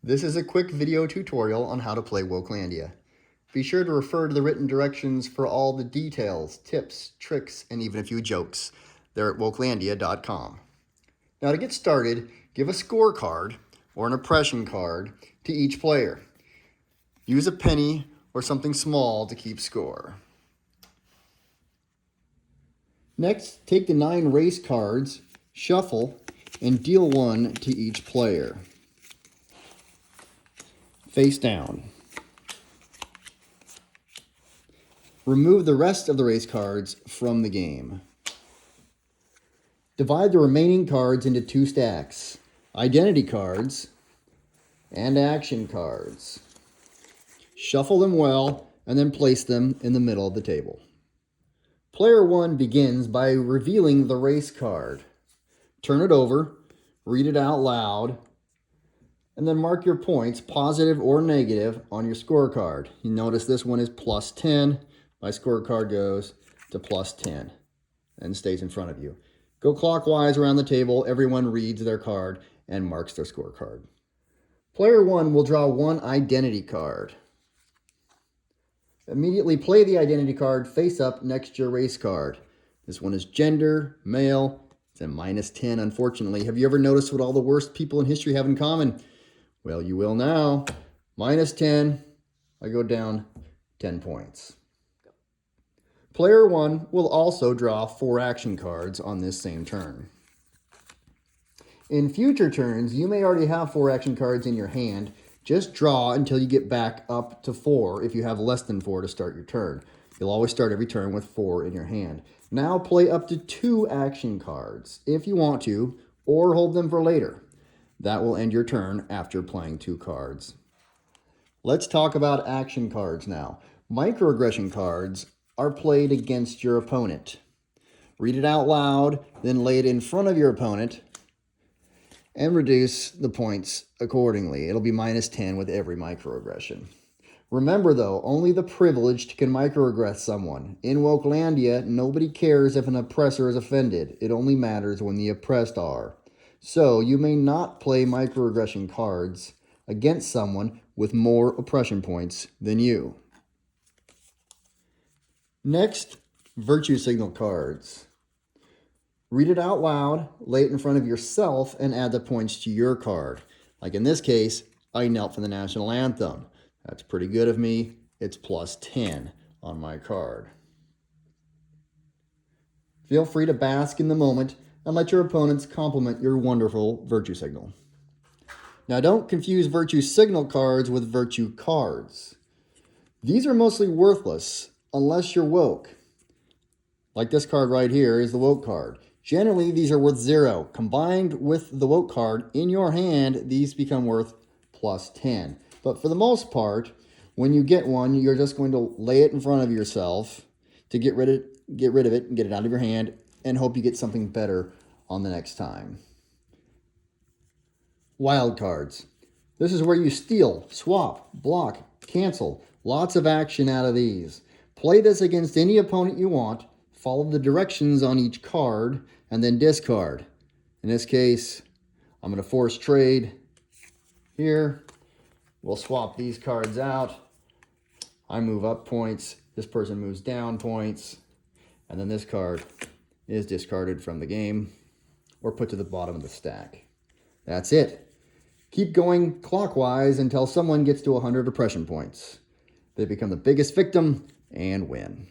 This is a quick video tutorial on how to play Wokelandia. Be sure to refer to the written directions for all the details, tips, tricks, and even a few jokes. They're at wokelandia.com. Now to get started, give a scorecard or an oppression card to each player. Use a penny or something small to keep score. Next, take the 9 race cards, shuffle, and deal 1 to each player. Face down. Remove the rest of the race cards from the game. Divide the remaining cards into 2 stacks, identity cards and action cards. Shuffle them well and then place them in the middle of the table. Player 1 begins by revealing the race card. Turn it over, read it out loud, and then mark your points, positive or negative, on your scorecard. You notice this one is plus 10. My scorecard goes to plus 10 and stays in front of you. Go clockwise around the table. Everyone reads their card and marks their scorecard. Player 1 will draw 1 identity card. Immediately play the identity card face up next to your race card. This one is gender, male. It's a minus 10, unfortunately. Have you ever noticed what all the worst people in history have in common? Well, you will now. Minus 10, I go down 10 points. Player 1 will also draw 4 action cards on this same turn. In future turns, you may already have 4 action cards in your hand. Just draw until you get back up to 4 if you have less than 4 to start your turn. You'll always start every turn with 4 in your hand. Now play up to 2 action cards if you want to, or hold them for later. That will end your turn after playing 2 cards. Let's talk about action cards now. Microaggression cards are played against your opponent. Read it out loud, then lay it in front of your opponent and reduce the points accordingly. It'll be minus 10 with every microaggression. Remember though, only the privileged can microaggress someone. In Wokelandia, nobody cares if an oppressor is offended. It only matters when the oppressed are. So you may not play microaggression cards against someone with more oppression points than you. Next, virtue signal cards. Read it out loud, lay it in front of yourself, and add the points to your card. Like in this case, I knelt for the national anthem. That's pretty good of me. It's plus 10 on my card. Feel free to bask in the moment and let your opponents compliment your wonderful virtue signal. Now don't confuse virtue signal cards with virtue cards. These are mostly worthless unless you're woke. Like this card right here is the woke card. Generally, these are worth 0. Combined with the woke card in your hand, these become worth plus 10. But for the most part, when you get one, you're just going to lay it in front of yourself to get rid of it and get it out of your hand and hope you get something better on the next time. Wild cards. This is where you steal, swap, block, cancel. Lots of action out of these. Play this against any opponent you want. Follow the directions on each card and then discard. In this case, I'm going to force trade here. We'll swap these cards out. I move up points. This person moves down points. And then this card is discarded from the game or put to the bottom of the stack. That's it. Keep going clockwise until someone gets to 100 oppression points. They become the biggest victim and win.